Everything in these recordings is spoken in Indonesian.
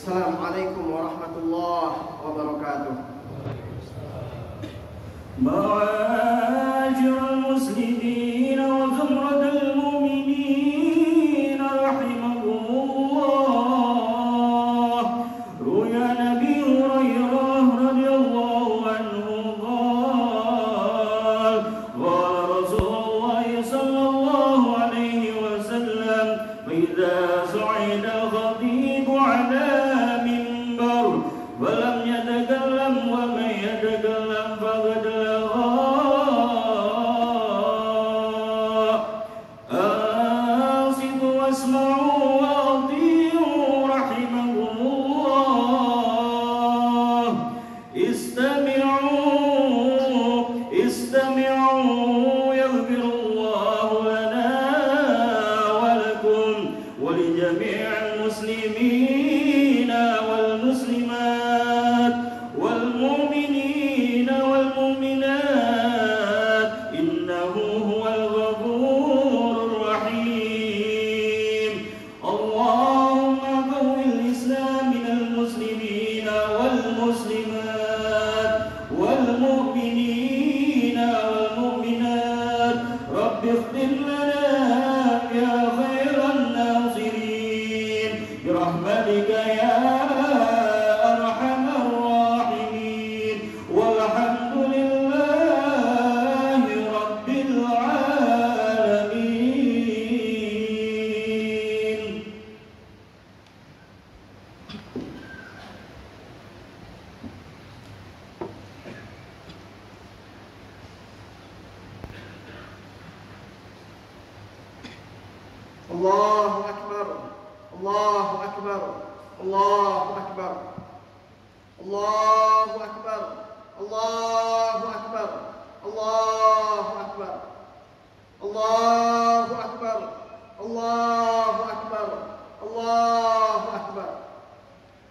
Assalamualaikum warahmatullahi wabarakatuh. Ma'asyiral muslimin wa zumratal mu'minin rahimakumullah. Ruya Nabi Hurairah radhiyallahu anhu qala Rasulullah sallallahu alaihi wasallam idza su'ida al-khatib 'ala minbar wa lam yatakallam wa man yatakallam faqad Allahu Akbar, Allahu Akbar, Allahu Akbar, Allahu Akbar, Allahu Akbar, Allahu Akbar, Allahu Akbar, Allahu Akbar, Allahu Akbar,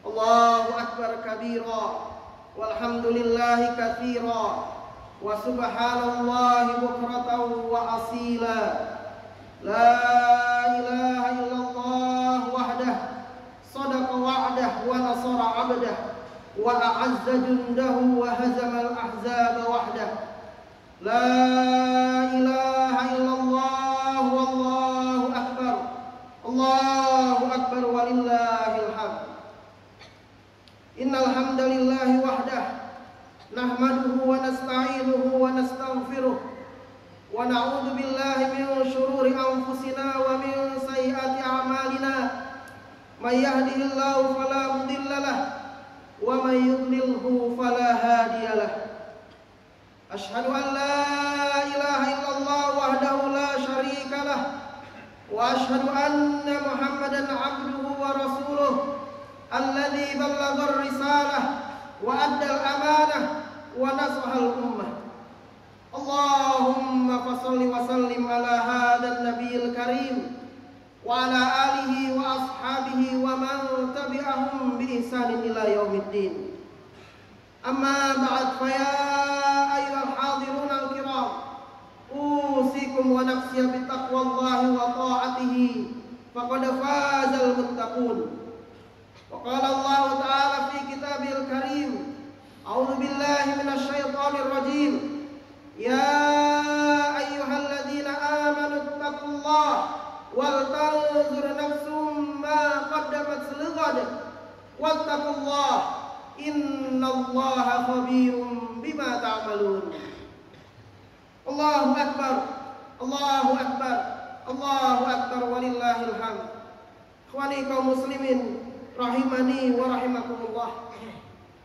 Allahu Akbar kabira, walhamdulillahi katsira, wa subhanallahi bukratan wa asila. La ilaha illallah wahdah sadaqa wa'dah wa nasara 'abdah wa a'azza jundahu wa hazamal ahzaba wahdah. La ilaha illallah wallahu akbar, Allahu akbar walillahil hamd. Innal hamdalillahi wahdah nahmaduhu wa nasta'inuhu wa nastaghfiruh wa na'udzu billahi min shururi anfusina wa min sayyiati a'malina. May yahdihillahu fala mudilla lahu wa may yudlilhu fala hadiya lahu. Asyhadu an la ilaha illallah wahdahu la syarika lahu wa asyhadu anna Muhammadan 'abduhu wa rasuluh alladzi ballagha ar-risalah wa adda al-amanah wa nasaha al-ummah. Allahumma fasalli wa sallim ala hadan nabiyil karim wa ala alihi wa ashabihi wa man tabi'ahum bi ihsanin ila yaumiddin. Amma ba'd, fa ya ayyuhal hadirun al-kiram, usikum wa nafsi bi taqwallahi wa ta'atihi faqad fazal muttaqun. Wa qala Allah ta'ala fi kitabil karim, a'udzu billahi minasy syaithanir rajim. Ya ayyuhalladzina amanu taqullaha wal tanzur nafsum ma qaddamat lighad wattaqullaha innallaha khabirum bima ta'malun. Allahu akbar, Allahu akbar, Allahu akbar walillahil hamd. Ikhwani kaum muslimin rahimani wa rahimakumullah.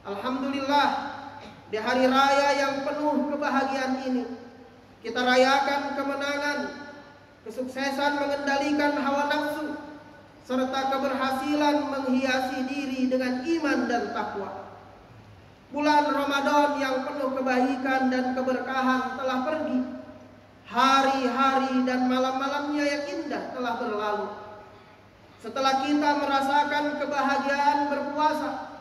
Alhamdulillah, di hari raya yang penuh kebahagiaan ini kita rayakan kemenangan, kesuksesan mengendalikan hawa nafsu, serta keberhasilan menghiasi diri dengan iman dan takwa. Bulan Ramadan yang penuh kebaikan dan keberkahan telah pergi. Hari-hari dan malam-malamnya yang indah telah berlalu. Setelah kita merasakan kebahagiaan berpuasa,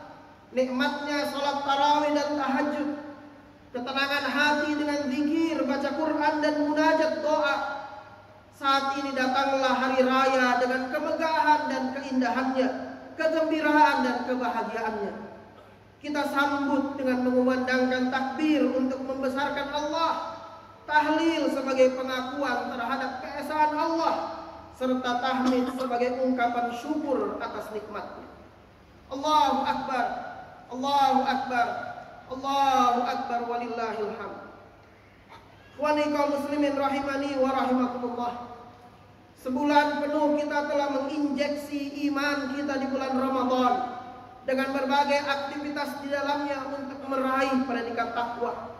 nikmatnya sholat tarawih dan tahajud, ketenangan hati dengan zikir, baca Quran dan munajat doa, saat ini datanglah hari raya dengan kemegahan dan keindahannya, kegembiraan dan kebahagiaannya. Kita sambut dengan mengumandangkan takbir untuk membesarkan Allah, tahlil sebagai pengakuan terhadap keesaan Allah, serta tahmid sebagai ungkapan syukur atas nikmatnya. Allahu Akbar, Allahu Akbar, Allahu Akbar, walillahil hamd. Ikhwani kaum muslimin rahimani wa rahimakumullah. Sebulan penuh kita telah menginjeksi iman kita di bulan Ramadan dengan berbagai aktivitas di dalamnya untuk meraih predikat takwa.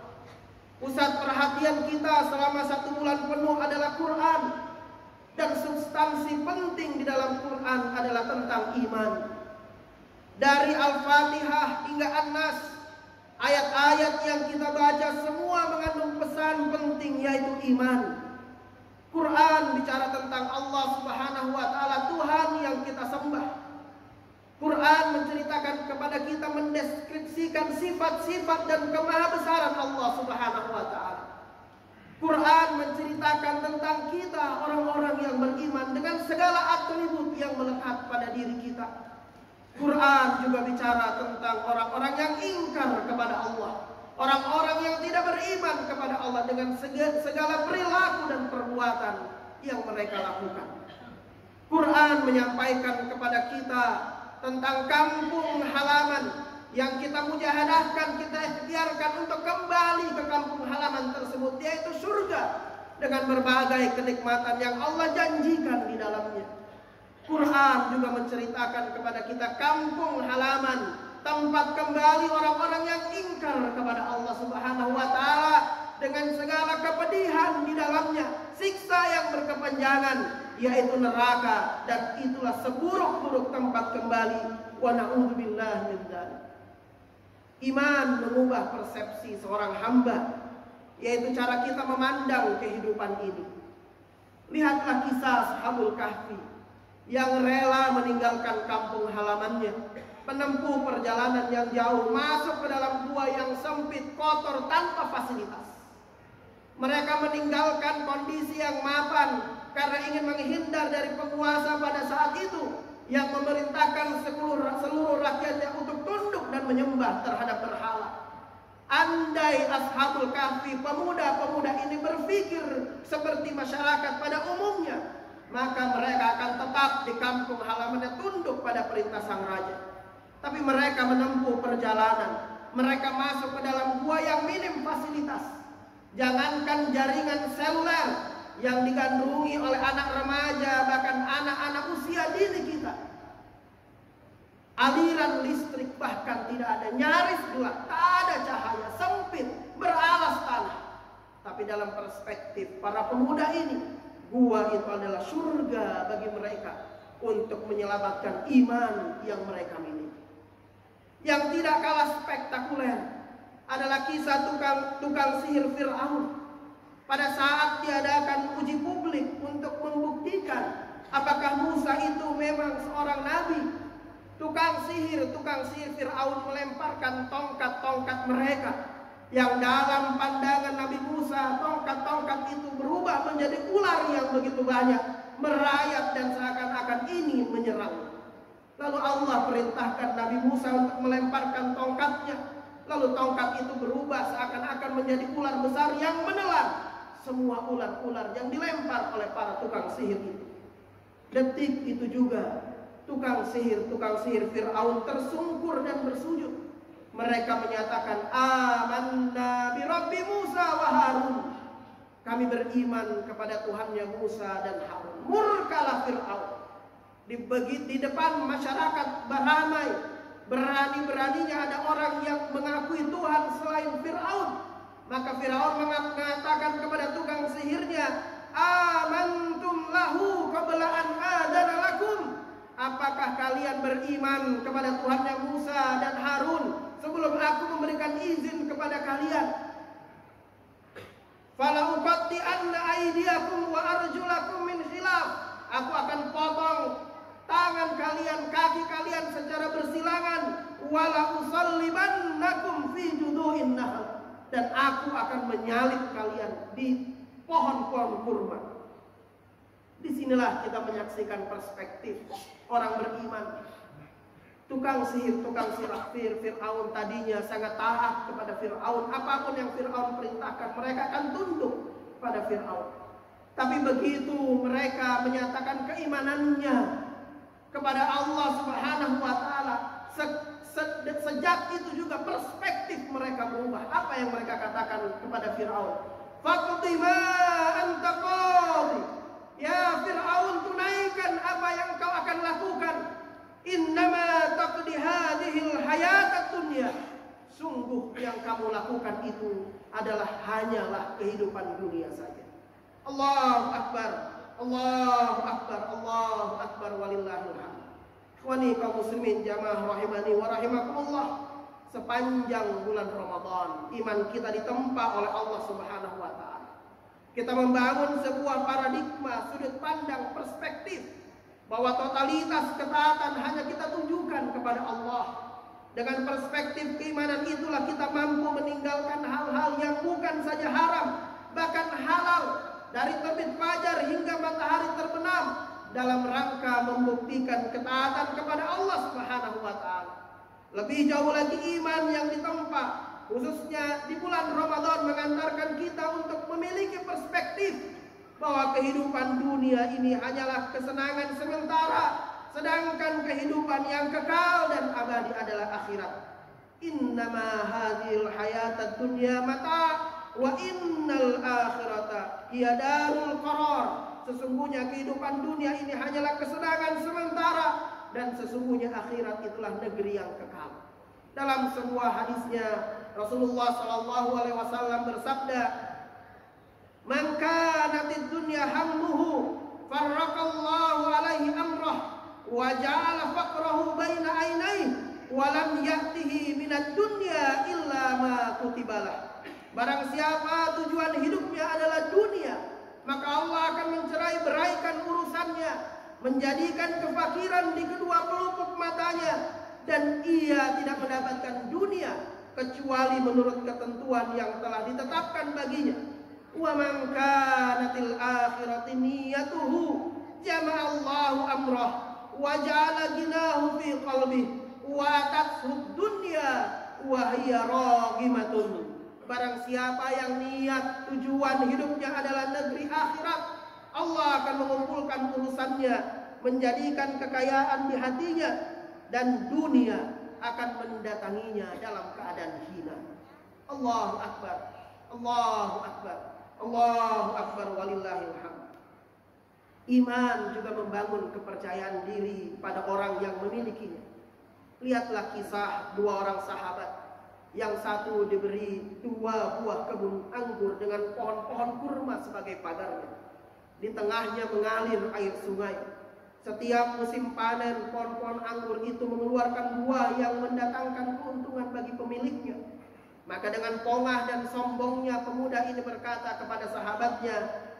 Pusat perhatian kita selama 1 bulan penuh adalah Quran, dan substansi penting di dalam Quran adalah tentang iman. Dari Al-Fatihah hingga An-Nas, ayat-ayat yang kita baca semua mengandung pesan penting, yaitu iman. Quran bicara tentang Allah Subhanahu wa Ta'ala, Tuhan yang kita sembah. Quran menceritakan kepada kita, mendeskripsikan sifat-sifat dan kemahabesaran Allah Subhanahu wa Ta'ala. Quran menceritakan tentang kita, orang-orang yang beriman, dengan segala atribut yang melekat pada diri kita. Quran juga bicara tentang orang-orang yang ingkar kepada Allah, orang-orang yang tidak beriman kepada Allah dengan segala perilaku dan perbuatan yang mereka lakukan. Quran menyampaikan kepada kita tentang kampung halaman yang kita mujahadahkan, kita ikhtiarkan untuk kembali ke kampung halaman tersebut, yaitu surga, dengan berbagai kenikmatan yang Allah janjikan di dalamnya. Quran juga menceritakan kepada kita kampung halaman, tempat kembali orang-orang yang ingkar kepada Allah Subhanahu wa Ta'ala, dengan segala kepedihan di dalamnya, siksa yang berkepanjangan, yaitu neraka, dan itulah seburuk-buruk tempat kembali. Wa na'udzubillah min dzalik. Iman mengubah persepsi seorang hamba, yaitu cara kita memandang kehidupan ini. Lihatlah kisah Ashabul Kahfi yang rela meninggalkan kampung halamannya, menempuh perjalanan yang jauh, masuk ke dalam gua yang sempit, kotor, tanpa fasilitas. Mereka meninggalkan kondisi yang mapan karena ingin menghindar dari penguasa pada saat itu yang memerintahkan seluruh rakyatnya untuk tunduk dan menyembah terhadap berhala. Andai Ashabul Kahfi, pemuda-pemuda ini berpikir seperti masyarakat pada umumnya, maka mereka akan tetap di kampung halamannya, tunduk pada perintah sang raja. Tapi mereka menempuh perjalanan, mereka masuk ke dalam gua yang minim fasilitas. Jangankan jaringan seluler yang digandrungi oleh anak remaja, bahkan anak-anak usia dini kita, aliran listrik bahkan tidak ada, nyaris gelap, tak ada cahaya, sempit, beralas tanah. Tapi dalam perspektif para pemuda ini, gua itu adalah surga bagi mereka untuk menyelamatkan iman yang mereka miliki. Yang tidak kalah spektakuler adalah kisah tukang sihir Fir'aun. Pada saat diadakan uji publik untuk membuktikan apakah Musa itu memang seorang nabi, tukang sihir Fir'aun melemparkan tongkat-tongkat mereka, yang dalam pandangan Nabi Musa, tongkat-tongkat itu berubah menjadi ular yang begitu banyak, merayap dan seakan-akan ingin menyerang. Lalu Allah perintahkan Nabi Musa untuk melemparkan tongkatnya. Lalu tongkat itu berubah seakan-akan menjadi ular besar yang menelan semua ular-ular yang dilempar oleh para tukang sihir itu. Detik itu juga tukang sihir Fir'aun tersungkur dan bersujud. Mereka menyatakan, amanna bi Rabbi Musa wa Harun. Kami beriman kepada Tuhannya Musa dan Harun. Murkalah Fir'aun. Di depan masyarakat beramai, berani-beraninya ada orang yang mengakui Tuhan selain Fir'aun. Maka Fir'aun mengatakan kepada tukang sihirnya, amantum lahu qabla an adana lakum. Apakah kalian beriman kepada Tuhannya Musa dan Harun sebelum aku memberikan izin kepada kalian? Fala uqatti'anna aydiyakum wa arjulakum min khilaf. Aku akan potong tangan kalian, kaki kalian secara bersilangan. Wala usallibannakum fi judu'in nahl. Dan aku akan menyalib kalian di pohon-pohon kurma. Disinilah kita menyaksikan perspektif orang beriman. Tukang sihir, tukang sihir Fir'aun tadinya sangat taat kepada Fir'aun. Apapun yang Fir'aun perintahkan, mereka akan tunduk pada Fir'aun. Tapi begitu mereka menyatakan keimanannya kepada Allah Subhanahu wa Ta'ala, sejak itu juga perspektif mereka berubah. Apa yang mereka katakan kepada Fir'aun? Faqdi ma anta qadi. Ya Fir'aun, tunaikan apa yang kau akan lakukan. Innama taqdi hadhil hayatad dunya. Sungguh yang kamu lakukan itu adalah hanyalah kehidupan dunia saja. Allahu Akbar, Allahu Akbar, Allahu Akbar, walillahil hamd. Ikhwani kaum muslimin jamaah rahimani wa rahimakumullah. Sepanjang bulan Ramadan, iman kita ditempa oleh Allah Subhanahu wa Ta'ala. Kita membangun sebuah paradigma, sudut pandang, perspektif bahwa totalitas ketaatan hanya kita tunjukkan kepada Allah. Dengan perspektif keimanan itulah kita mampu meninggalkan hal-hal yang bukan saja haram, bahkan halal, dari terbit fajar hingga matahari terbenam, dalam rangka membuktikan ketaatan kepada Allah Subhanahu wa Ta'ala. Lebih jauh lagi iman yang ditempa khususnya di bulan Ramadan mengantarkan kita untuk memiliki perspektif bahwa kehidupan dunia ini hanyalah kesenangan sementara, sedangkan kehidupan yang kekal dan abadi adalah akhirat. Innama hadhil hayatad dunya mata wa innal akhirata hiya darul qarar. Sesungguhnya kehidupan dunia ini hanyalah kesenangan sementara dan sesungguhnya akhirat itulah negeri yang kekal. Dalam sebuah hadisnya Rasulullah sallallahu alaihi wasallam bersabda, "Man kanatid dunya hammuhu farraqallahu alaihi amrah wa ja'ala faqrahu baina ainaihi wa lam ya'tihi minad dunya illa ma kutibalah." Barang siapa tujuan hidupnya adalah dunia, maka Allah akan mencerai-beraikan urusannya, menjadikan kefakiran di kedua pelupuk matanya, dan ia tidak mendapatkan dunia kecuali menurut ketentuan yang telah ditetapkan baginya. Wa man kanatil akhirati niyatuhu jama'allahu amrah wa ja'ala ginahu fi qalbihi wa atathu dunya wa hiya raghimatun. Barang siapa yang niat tujuan hidupnya adalah negeri akhirat, Allah akan mengumpulkan urusannya, menjadikan kekayaan di hatinya, dan dunia akan mendatanginya dalam keadaan hina. Allahu Akbar, Allahu Akbar, Allahu Akbar, walillahil hamd. Iman juga membangun kepercayaan diri pada orang yang memilikinya. Lihatlah kisah dua orang sahabat. Yang satu diberi 2 buah kebun anggur dengan pohon-pohon kurma sebagai pagarnya. Di tengahnya mengalir air sungai. Setiap musim panen, pohon-pohon anggur itu mengeluarkan buah yang mendatangkan keuntungan bagi pemiliknya. Maka dengan pongah dan sombongnya pemuda ini berkata kepada sahabatnya,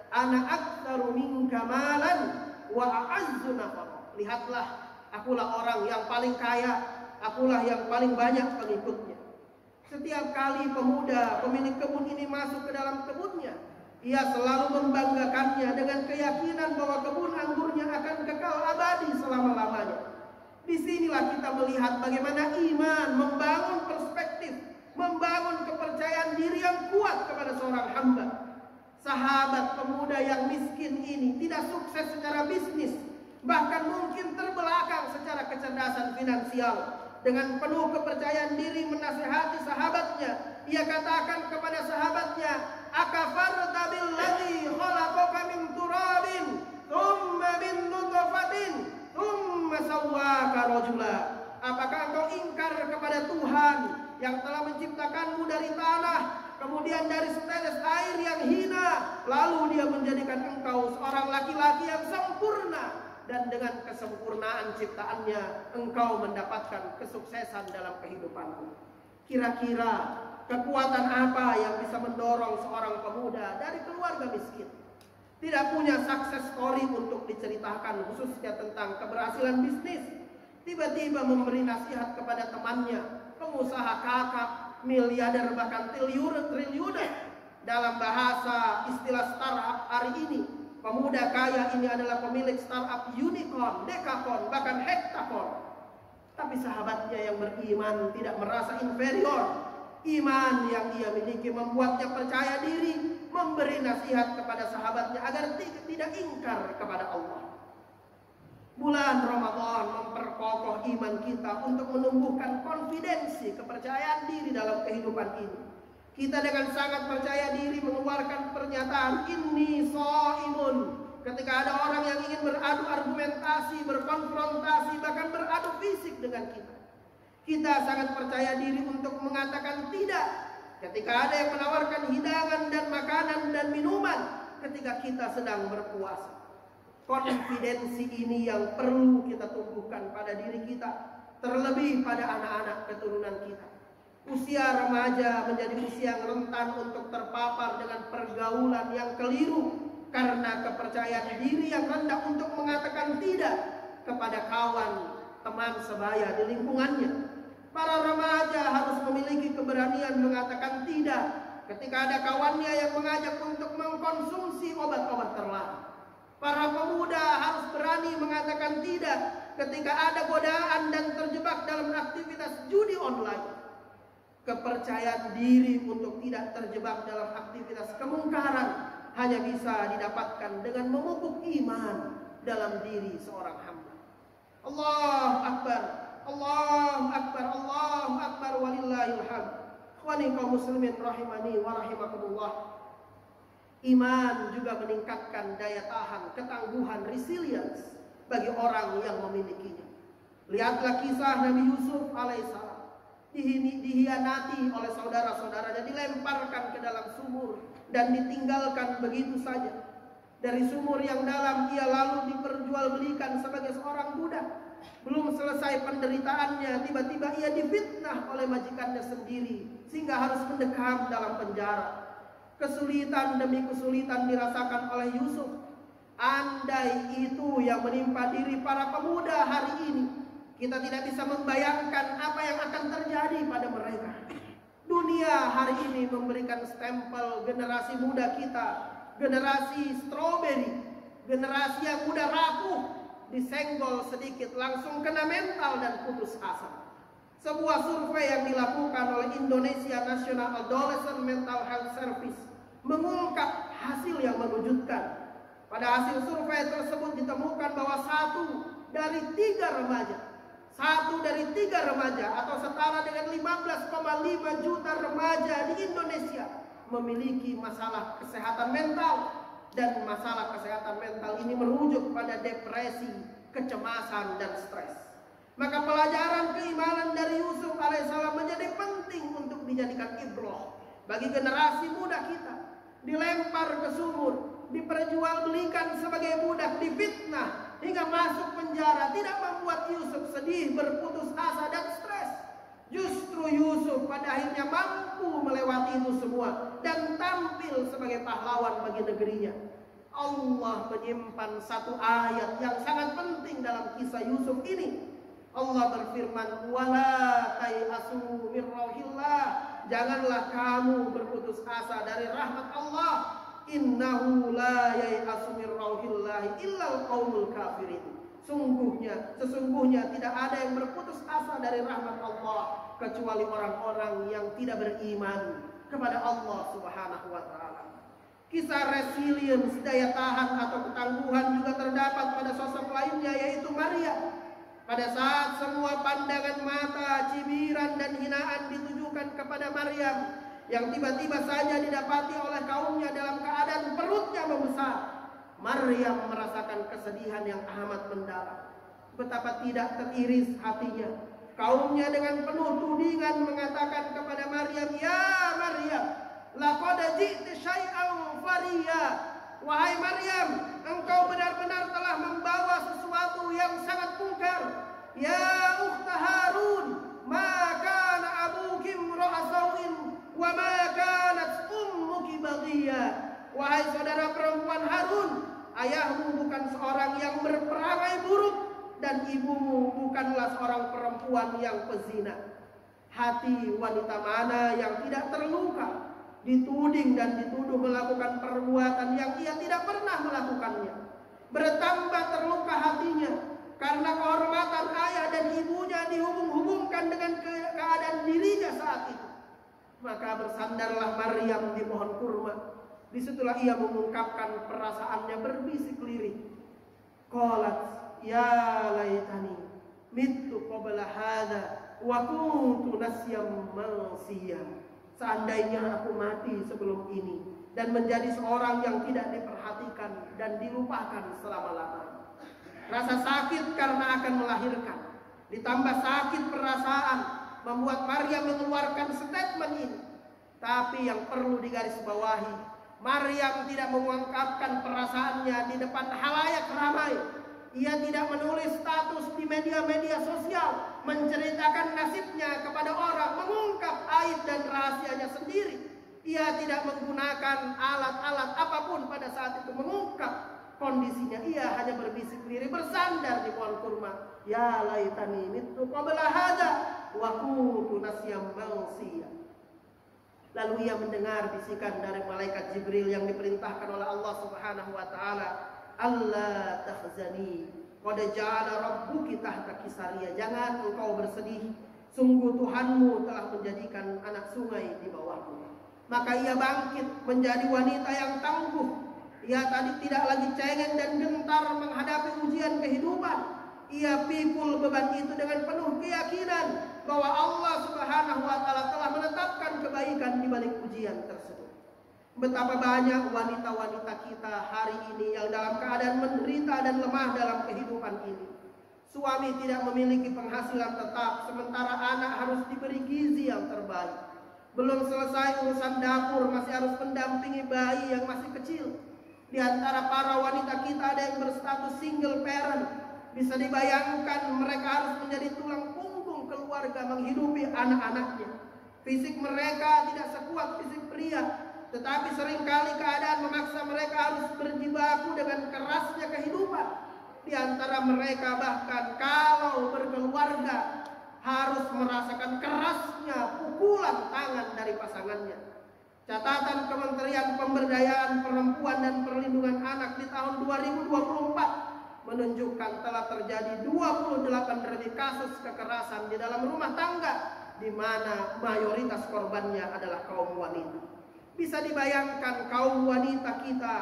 "Ana aktsaru minka malan wa a'azzu nafar." Lihatlah, akulah orang yang paling kaya, akulah yang paling banyak pengikutnya. Setiap kali pemuda pemilik kebun ini masuk ke dalam kebunnya, ia selalu membanggakannya dengan keyakinan bahwa kebun anggurnya akan kekal abadi selama-lamanya. Disinilah kita melihat bagaimana iman membangun perspektif, membangun kepercayaan diri yang kuat kepada seorang hamba. Sahabat pemuda yang miskin ini tidak sukses secara bisnis, bahkan mungkin terbelakang secara kecerdasan finansial. Dengan penuh kepercayaan diri menasihati sahabatnya, ia katakan kepada sahabatnya, "Akafarta billadzi khalaqaka min turabin, thumma min nutfatin, thumma sawwaka rajula." Apakah engkau ingkar kepada Tuhan yang telah menciptakanmu dari tanah, kemudian dari setetes air yang hina, lalu dia menjadikan engkau seorang laki-laki yang sempurna, dan dengan kesempurnaan ciptaannya engkau mendapatkan kesuksesan dalam kehidupanmu. Kira-kira kekuatan apa yang bisa mendorong seorang pemuda dari keluarga miskin, tidak punya success story untuk diceritakan khususnya tentang keberhasilan bisnis, tiba-tiba memberi nasihat kepada temannya, pengusaha kakap, miliarder bahkan triliuner. Dalam bahasa istilah startup hari ini, pemuda kaya ini adalah pemilik startup unicorn, dekakon, bahkan hektakon. Tapi sahabatnya yang beriman tidak merasa inferior. Iman yang ia miliki membuatnya percaya diri, memberi nasihat kepada sahabatnya agar tidak ingkar kepada Allah. Bulan Ramadan memperkokoh iman kita untuk menumbuhkan konfidensi, kepercayaan diri dalam kehidupan ini. Kita dengan sangat percaya diri mengeluarkan pernyataan inni shaimun. Ketika ada orang yang ingin beradu argumentasi, berkonfrontasi, bahkan beradu fisik dengan kita, kita sangat percaya diri untuk mengatakan tidak. Ketika ada yang menawarkan hidangan dan makanan dan minuman ketika kita sedang berpuasa. Konfidensi ini yang perlu kita tumbuhkan pada diri kita, terlebih pada anak-anak keturunan kita. Usia remaja menjadi usia yang rentan untuk terpapar dengan pergaulan yang keliru karena kepercayaan diri yang rendah untuk mengatakan tidak kepada kawan, teman sebaya di lingkungannya. Para remaja harus memiliki keberanian mengatakan tidak ketika ada kawannya yang mengajak untuk mengkonsumsi obat-obat terlarang. Para pemuda harus berani mengatakan tidak ketika ada godaan dan terjebak dalam aktivitas judi online. Kepercayaan diri untuk tidak terjebak dalam aktivitas kemungkaran hanya bisa didapatkan dengan memupuk iman dalam diri seorang hamba. Allahu Akbar, Allahu Akbar, Allahu Akbar, walillahil hamd. Ikhwani kaum muslimin rahimani wa rahimakumullah. Iman juga meningkatkan daya tahan, ketangguhan, resilience bagi orang yang memilikinya. Lihatlah kisah Nabi Yusuf alaihissalam. Dihianati oleh saudara-saudaranya, dilemparkan ke dalam sumur dan ditinggalkan begitu saja. Dari sumur yang dalam ia lalu diperjualbelikan sebagai seorang budak. Belum selesai penderitaannya, tiba-tiba ia difitnah oleh majikannya sendiri sehingga harus mendekam dalam penjara. Kesulitan demi kesulitan dirasakan oleh Yusuf. Andai itu yang menimpa diri para pemuda hari ini, kita tidak bisa membayangkan apa yang akan terjadi pada mereka. Dunia hari ini memberikan stempel generasi muda kita, generasi stroberi, generasi yang mudah rapuh, disenggol sedikit langsung kena mental dan putus asa. Sebuah survei yang dilakukan oleh Indonesia National Adolescent Mental Health Service mengungkap hasil yang mengejutkan. Pada hasil survei tersebut ditemukan bahwa 1 dari 3 remaja atau setara dengan 15,5 juta remaja di Indonesia memiliki masalah kesehatan mental. Dan masalah kesehatan mental ini merujuk pada depresi, kecemasan, dan stres. Maka pelajaran keimanan dari Yusuf alaihissalam menjadi penting untuk dijadikan ibroh bagi generasi muda kita. Dilempar ke sumur, diperjualbelikan sebagai budak, difitnah hingga masuk penjara, tidak membuat Yusuf sedih, berputus asa, dan stres. Justru Yusuf pada akhirnya mampu melewati itu semua dan tampil sebagai pahlawan bagi negerinya. Allah menyimpan satu ayat yang sangat penting dalam kisah Yusuf ini. Allah berfirman, "Wala tayasu mir rauhillah." Janganlah kamu berputus asa dari rahmat Allah. Innahu la yayasu mir rauhillah illal qaumul kafirin. Sesungguhnya tidak ada yang berputus asa dari rahmat Allah kecuali orang-orang yang tidak beriman kepada Allah Subhanahu wa taala. Kisah resilience, daya tahan atau ketangguhan juga terdapat pada sosok lainnya, yaitu Maria. Pada saat semua pandangan mata, cibiran dan hinaan ditujukan kepada Maryam, yang tiba-tiba saja didapati oleh kaumnya dalam keadaan perutnya membesar, Maryam merasakan kesedihan yang amat mendalam. Betapa tidak teriris hatinya. Kaumnya dengan penuh tudingan mengatakan kepada Maryam, "Ya Maryam, laqad ji'ti syai'an fariya." Wahai Maryam, engkau benar-benar telah membawa sesuatu yang sangat mungkar. Ya ukhta Harun, ma kana abuki imra'a sawin wa ma kanat ummuki baghiya. Wahai saudara perempuan Harun, ayahmu bukan seorang yang berperangai buruk dan ibumu bukanlah seorang perempuan yang pezina. Hati wanita mana yang tidak terluka, dituding dan dituduh melakukan perbuatan yang ia tidak pernah melakukannya. Bertambah terluka hatinya karena kehormatan ayah dan ibunya dihubung-hubungkan dengan keadaan dirinya saat itu. Maka bersandarlah Maryam di pohon kurma. Disitulah ia mengungkapkan perasaannya berbisik lirih. Qalat ya laitani mittu qabla hadza wa kuntu nasyam mansiya. Seandainya aku mati sebelum ini dan menjadi seorang yang tidak diperhatikan dan dilupakan selama-lamanya. Rasa sakit karena akan melahirkan, ditambah sakit perasaan, membuat Maryam mengeluarkan statement ini. Tapi yang perlu digarisbawahi, Maryam tidak mengungkapkan perasaannya di depan halayak ramai. Ia tidak menulis status di media-media sosial, menceritakan nasibnya kepada orang, mengungkap aib dan rahasianya sendiri. Ia tidak menggunakan alat-alat apapun pada saat itu mengungkap kondisinya. Ia hanya berbisik lirih bersandar di pohon kurma. Ya laitani mittu qabla hadza wa kuntu nasyam mansiya. Lalu ia mendengar bisikan dari malaikat Jibril yang diperintahkan oleh Allah Subhanahu wa taala, "Allah tahzani, qad ja'ala rabbuki tahtaki sariya." Jangan engkau bersedih, sungguh Tuhanmu telah menjadikan anak sungai di bawahmu. Maka ia bangkit menjadi wanita yang tangguh. Ia tadi tidak lagi cengeng dan gentar menghadapi ujian kehidupan. Ia pikul beban itu dengan penuh keyakinan bahwa Allah Subhanahu wa taala telah menetapkan kebaikan di balik ujian tersebut. Betapa banyak wanita-wanita kita hari ini yang dalam keadaan menderita dan lemah dalam kehidupan ini. Suami tidak memiliki penghasilan tetap, sementara anak harus diberi gizi yang terbaik. Belum selesai urusan dapur, masih harus mendampingi bayi yang masih kecil. Di antara para wanita kita ada yang berstatus single parent. Bisa dibayangkan mereka harus menjadi tulang punggung keluarga menghidupi anak-anaknya. Fisik mereka tidak sekuat fisik pria, tetapi seringkali keadaan memaksa mereka harus berjibaku dengan kerasnya kehidupan. Di antara mereka bahkan kalau berkeluarga harus merasakan kerasnya pukulan tangan dari pasangannya. Catatan Kementerian Pemberdayaan Perempuan dan Perlindungan Anak di tahun 2024 menunjukkan telah terjadi 28 lebih kasus kekerasan di dalam rumah tangga, di mana mayoritas korbannya adalah kaum wanita. Bisa dibayangkan kaum wanita kita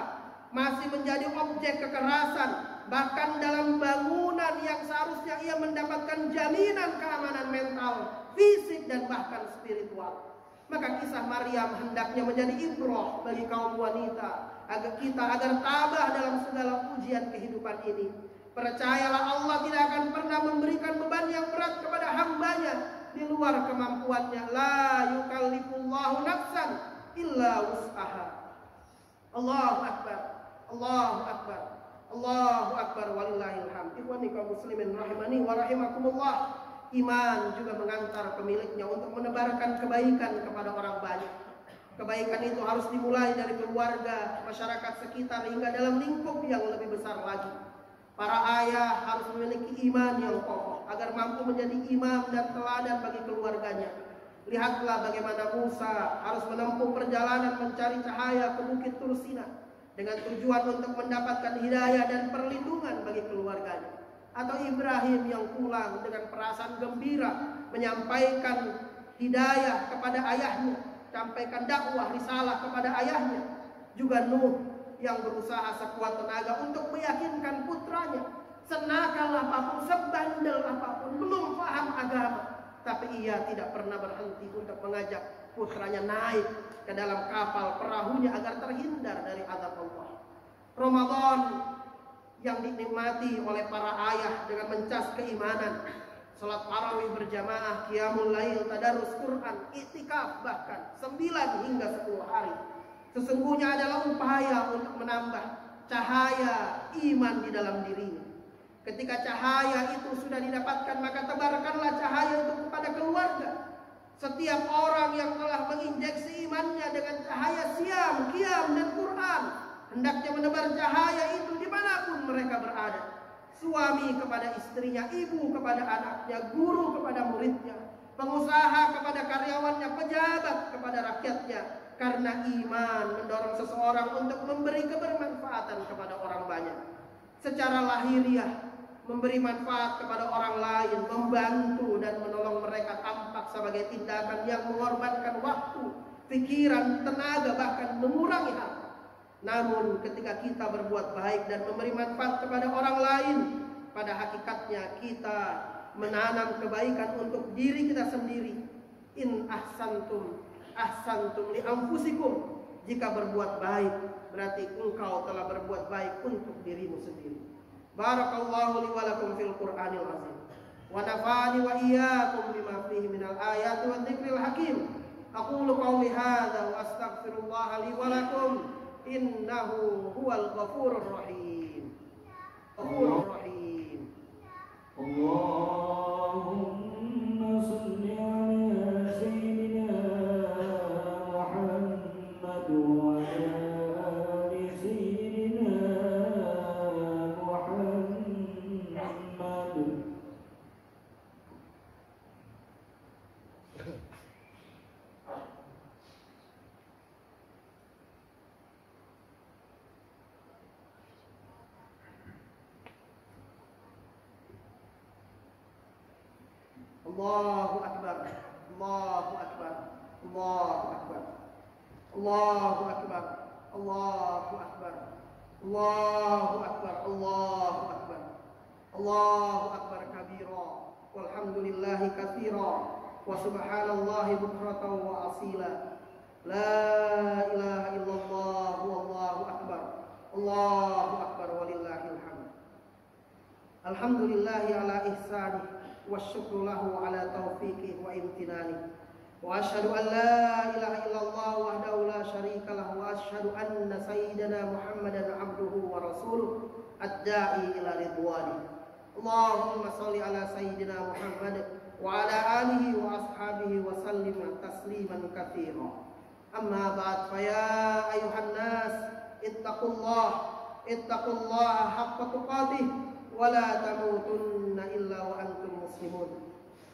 masih menjadi objek kekerasan, bahkan dalam bangunan yang seharusnya ia mendapatkan jaminan keamanan mental, fisik, dan bahkan spiritual. Maka kisah Maryam hendaknya menjadi ibrah bagi kaum wanita, agar tabah dalam segala ujian kehidupan ini. Percayalah, Allah tidak akan pernah memberikan beban yang berat kepada hambanya di luar kemampuannya. La yukallifullahu nafsan illa wus'aha. Allahu akbar, Allahu akbar, Allahu akbar, walillahil hamd. Ikhwani kaum muslimin rahimani wa rahimakumullah. Iman juga mengantar pemiliknya untuk menebarkan kebaikan kepada orang banyak. Kebaikan itu harus dimulai dari keluarga, masyarakat sekitar, hingga dalam lingkup yang lebih besar lagi. Para ayah harus memiliki iman yang kokoh agar mampu menjadi imam dan teladan bagi keluarganya. Lihatlah bagaimana Musa harus menempuh perjalanan mencari cahaya ke Bukit Tursina dengan tujuan untuk mendapatkan hidayah dan perlindungan bagi keluarganya. Atau Ibrahim yang pulang dengan perasaan gembira menyampaikan hidayah kepada ayahnya, sampaikan dakwah risalah kepada ayahnya. Juga Nuh yang berusaha sekuat tenaga untuk meyakinkan putranya, senakal apapun, sebandel apapun, belum paham agama, tapi ia tidak pernah berhenti untuk mengajak putranya naik ke dalam kapal perahunya agar terhindar dari azab Allah. Ramadan yang dinikmati oleh para ayah dengan mencas keimanan, salat tarawih berjamaah, qiyamul lail, tadarus Quran, iktikaf bahkan 9 hingga 10 hari. Sesungguhnya adalah upaya untuk menambah cahaya iman di dalam dirinya. Ketika cahaya itu sudah didapatkan, maka tebarkanlah cahaya itu kepada keluarga. Setiap orang yang telah menginjeksi imannya dengan cahaya siam, qiyam, dan Quran, hendaknya menebar cahaya itu dimanapun mereka berada. Suami kepada istrinya, ibu kepada anaknya, guru kepada muridnya, pengusaha kepada karyawannya, pejabat kepada rakyatnya. Karena iman mendorong seseorang untuk memberi kebermanfaatan kepada orang banyak. Secara lahiriah, memberi manfaat kepada orang lain, membantu dan menolong mereka tampak sebagai tindakan yang mengorbankan waktu, pikiran, tenaga, bahkan mengurangi harta. Namun ketika kita berbuat baik dan memberi manfaat kepada orang lain, pada hakikatnya kita menanam kebaikan untuk diri kita sendiri. In ahsantum ahsantum li anfusikum. Jika berbuat baik, berarti engkau telah berbuat baik untuk dirimu sendiri. Barakallahu li wa lakum fil Qur'anil azim. Wa nafa'ani wa iyyakum bima fihi minal ayati wa dzikril hakim. Aqulu qawli hadza wa astaghfirullah li wa lakum. Innahu huwal ghafurur rahim. Ghafurur rahim. Allahumma salli ala sayyidina Muhammad wa ala ali sayyidina Muhammad. Allahu akbar. Allahu akbar. Allahu akbar. Allahu akbar. Allahu akbar. Allahu akbar. Allahu akbar. Allahu akbar kabira. Walhamdulillahi katsira. Wa subhanallahi bukratan wa asila. La ilaha illallah wallahu akbar. Allahu akbar walillahil hamd. Alhamdulillahi ala ihsanih. والشكر له على توفيقه وامتنانه وأشهد أن لا إله إلا الله وحده لا شريك له وأشهد أن سيدنا محمدا عبده ورسوله الداعي إلى رضوانه اللهم صل على سيدنا محمد وعلى آله وأصحابه وسلم تسليما كثيرا أما بعد فيا أيها الناس اتقوا الله حق تقاته ولا تموتن إلا وأنتم مسلمون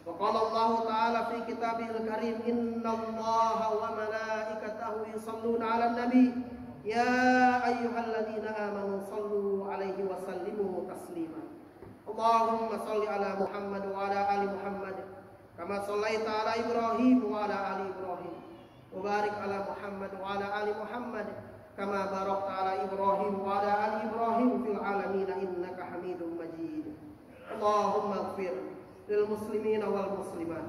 وقال الله تعالى في كتابه الكريم إن الله وملائكته يصلون على النبي يا أيها الذين آمنوا صلوا عليه وسلموا تسليما اللهم صل على محمد وعلى آل محمد كما صليت على إبراهيم وعلى آل إبراهيم وبارك على محمد وعلى آل محمد كما باركت على إبراهيم وعلى آل إبراهيم في العالمين إنك حميد مجيد اللهم اغفر للمسلمين والمسلمات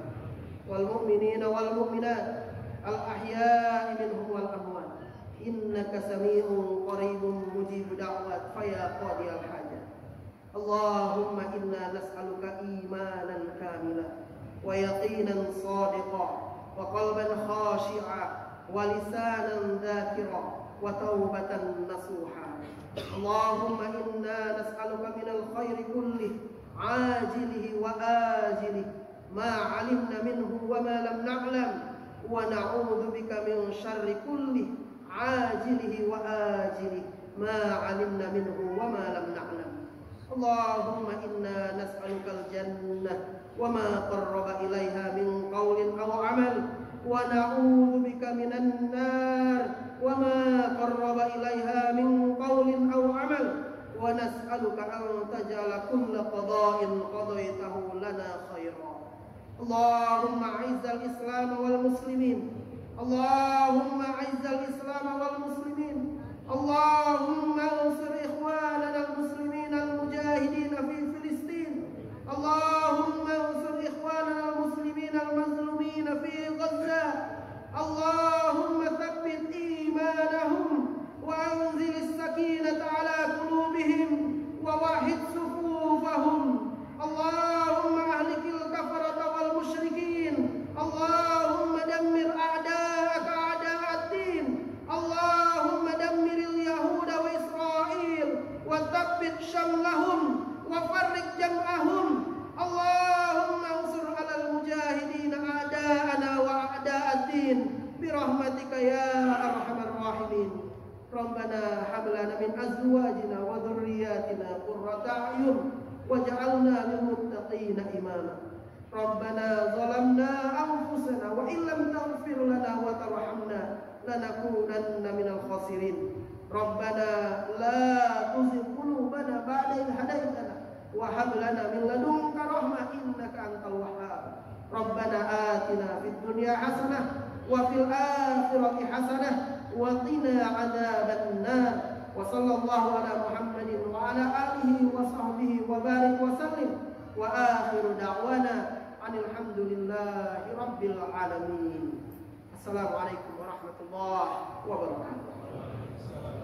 والمؤمنين والمؤمنات الأحياء منهم والأموات إنك سميع قريب مجيب دعوات فيا قاضي الحاجات اللهم إنا نسألك إيمانا كاملا ويقينا صادقا وقلبا خاشعا ولسانا ذاكرا وتوبة نصوحا اللهم إنا نسألك من الخير كله عاجله وآجله ما علمنا منه وما لم نعلم ونعوذ بك من شر كله عاجله وآجله ما علمنا منه وما لم نعلم اللهم إنا نسألك الجنة وما قرب إليها من قول أو عمل ونعوذ بك من النار وما قرب إليها من قول أو عمل ونسألك أن تجعل كل قضاء قضيته لنا خيرا اللهم أعز الإسلام والمسلمين اللهم أعز الإسلام والمسلمين اللهم انصر إخواننا المسلمين المجاهدين في فلسطين اللهم انصر إخواننا المسلمين المظلومين في غزة اللهم ثبت إيمانهم وأنزل السكينة على قلوبهم ووحد صفوفهم اللهم أهلك الكفرة والمشركين اللهم دمر أعداءك أعداء الدين اللهم دمر اليهود وإسرائيل وثبت شملهم وفرق جمعهم اللهم انصر على المجاهدين أعداءنا وأعداء الدين برحمتك يا أرحم الراحمين ربنا هب لنا من أزواجنا وذرياتنا قرة أعين واجعلنا للمتقين إماما ربنا ظلمنا أنفسنا وإن لم تغفر لنا وترحمنا لنكونن من الخاسرين ربنا لا تزغ قلوبنا بعد إذ هديتنا wa hab lana min ladunka rahmah innaka antal wahhab. Rabbana atina fid dunya hasanah wa fil akhirati hasanah wa qina adzaban nar. Wa sallallahu ala Muhammadin wa ala alihi wa sahbihi wa barik wa sallim. Wa akhiru da'wana alhamdulillahi rabbil alamin. Assalamualaikum warahmatullahi wabarakatuh.